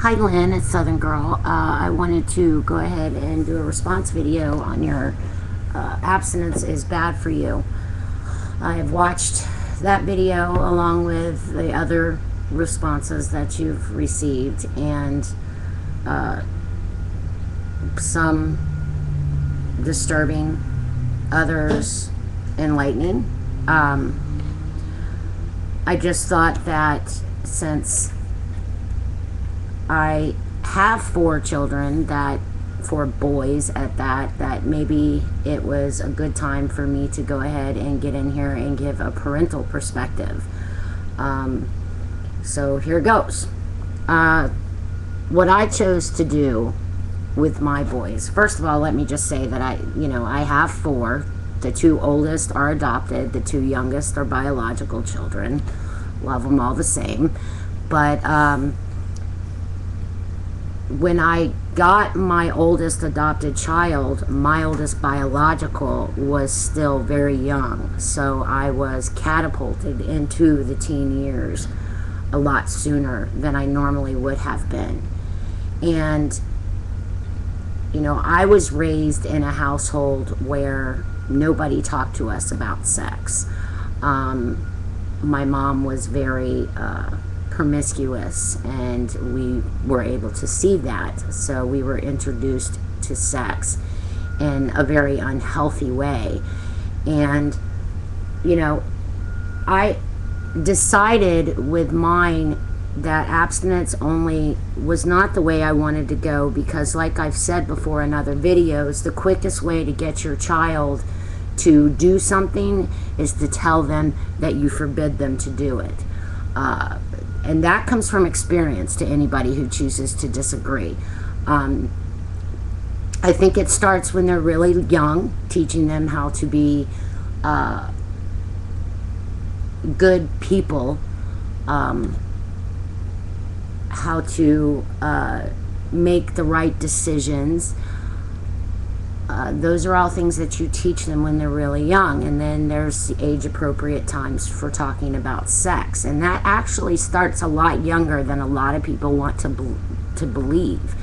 Hi Lynn, it's Southern Girl. I wanted to go ahead and do a response video on your abstinence is bad for you. I have watched that video along with the other responses that you've received, and some disturbing, others enlightening. I just thought that since I have 4 children, that 4 boys at that maybe it was a good time for me to go ahead and get in here and give a parental perspective. So here goes. What I chose to do with my boys. First of all, let me just say that I have 4. The 2 oldest are adopted. The 2 youngest are biological children. Love them all the same. But when I got my oldest adopted child, my oldest biological was still very young. So I was catapulted into the teen years a lot sooner than I normally would have been. And, I was raised in a household where nobody talked to us about sex. My mom was very promiscuous, and we were able to see that. So we were introduced to sex in a very unhealthy way. And, I decided with mine that abstinence only was not the way I wanted to go, because like I've said before in other videos, the quickest way to get your child to do something is to tell them that you forbid them to do it. And that comes from experience to anybody who chooses to disagree. I think it starts when they're really young, teaching them how to be good people, how to make the right decisions. Those are all things that you teach them when they're really young. And then there's the age-appropriate times for talking about sex. And that actually starts a lot younger than a lot of people want to believe,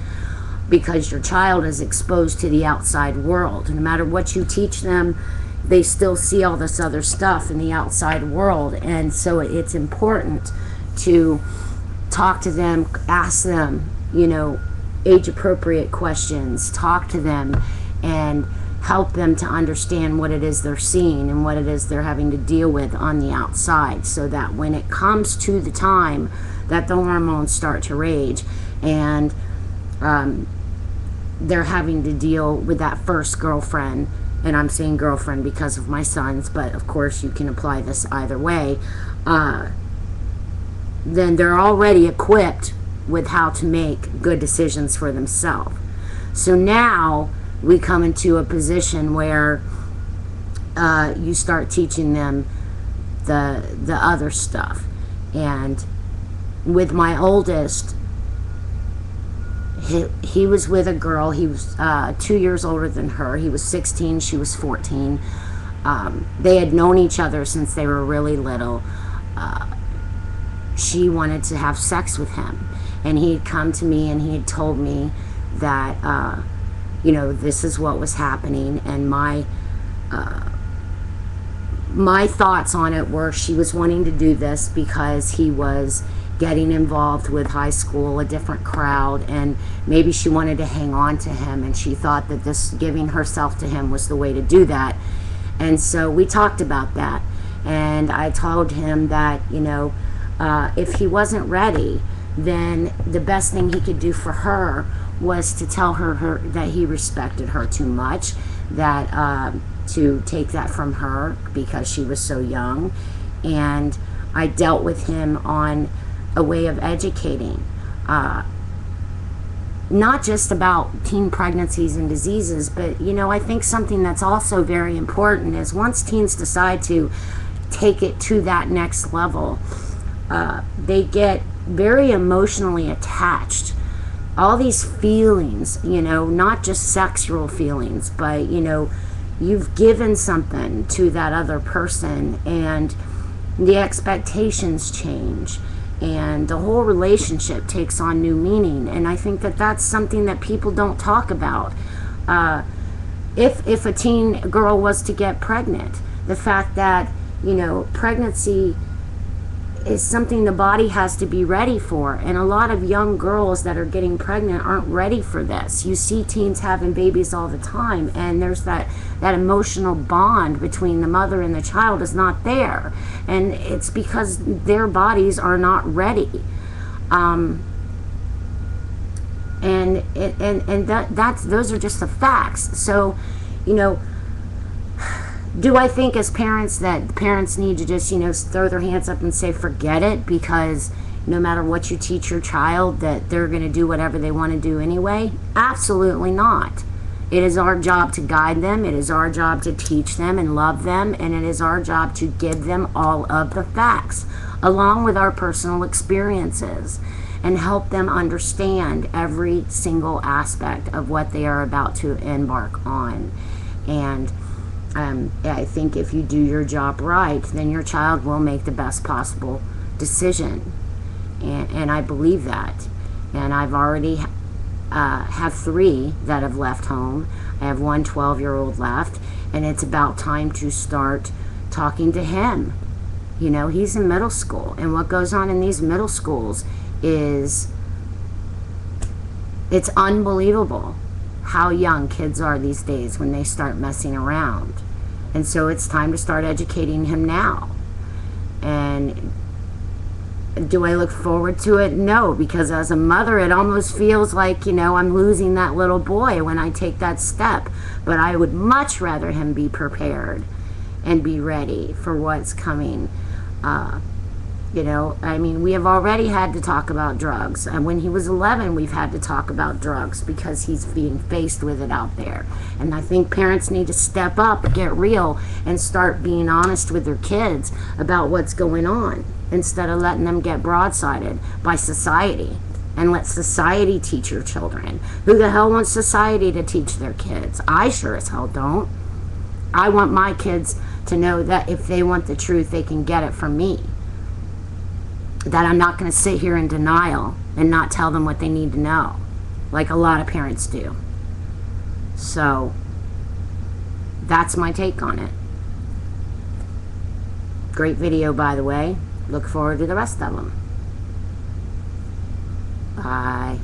because your child is exposed to the outside world. No matter what you teach them, they still see all this other stuff in the outside world. And so it's important to talk to them, ask them, age-appropriate questions, talk to them, and help them to understand what it is they're seeing and what it is they're having to deal with on the outside, so that when it comes to the time that the hormones start to rage and they're having to deal with that first girlfriend, and I'm saying girlfriend because of my sons, but of course you can apply this either way, then they're already equipped with how to make good decisions for themselves. So now we come into a position where you start teaching them the other stuff. And with my oldest, he was with a girl. He was 2 years older than her. He was 16, she was 14. They had known each other since they were really little. She wanted to have sex with him, and he had come to me and he had told me that this is what was happening. And my thoughts on it were, she was wanting to do this because he was getting involved with high school, a different crowd, and maybe she wanted to hang on to him, and she thought that this giving herself to him was the way to do that. And so we talked about that, and I told him that if he wasn't ready, then the best thing he could do for her was to tell her that he respected her too much, that to take that from her because she was so young. And I dealt with him on a way of educating, not just about teen pregnancies and diseases, but I think something that's also very important is once teens decide to take it to that next level, they get very emotionally attached. All these feelings, not just sexual feelings, but you've given something to that other person, and the expectations change, and the whole relationship takes on new meaning. And I think that that's something that people don't talk about. If a teen girl was to get pregnant, the fact that, you know, pregnancy is something the body has to be ready for, and a lot of young girls that are getting pregnant aren't ready for this. You see teens having babies all the time, and there's that emotional bond between the mother and the child is not there, and it's because their bodies are not ready. Those are just the facts. So, you know, do I think as parents that parents need to just, you know, throw their hands up and say forget it, because no matter what you teach your child that they're going to do whatever they want to do anyway? Absolutely not. It is our job to guide them. It is our job to teach them and love them, and it is our job to give them all of the facts along with our personal experiences and help them understand every single aspect of what they are about to embark on. And I think if you do your job right, then your child will make the best possible decision. And I believe that. And I've already have 3 that have left home. I have one 12-year-old left. And it's about time to start talking to him. You know, he's in middle school. And what goes on in these middle schools is, it's unbelievable how young kids are these days when they start messing around. And so it's time to start educating him now. And do I look forward to it? No, because as a mother, it almost feels like, you know, I'm losing that little boy when I take that step. But I would much rather him be prepared and be ready for what's coming. You know, I mean, we have already had to talk about drugs. And when he was 11, we've had to talk about drugs because he's being faced with it out there. And I think parents need to step up, get real, and start being honest with their kids about what's going on, instead of letting them get broadsided by society. And let society teach your children. Who the hell wants society to teach their kids? I sure as hell don't. I want my kids to know that if they want the truth, they can get it from me. That I'm not going to sit here in denial and not tell them what they need to know, like a lot of parents do. So that's my take on it. Great video, by the way. Look forward to the rest of them. Bye.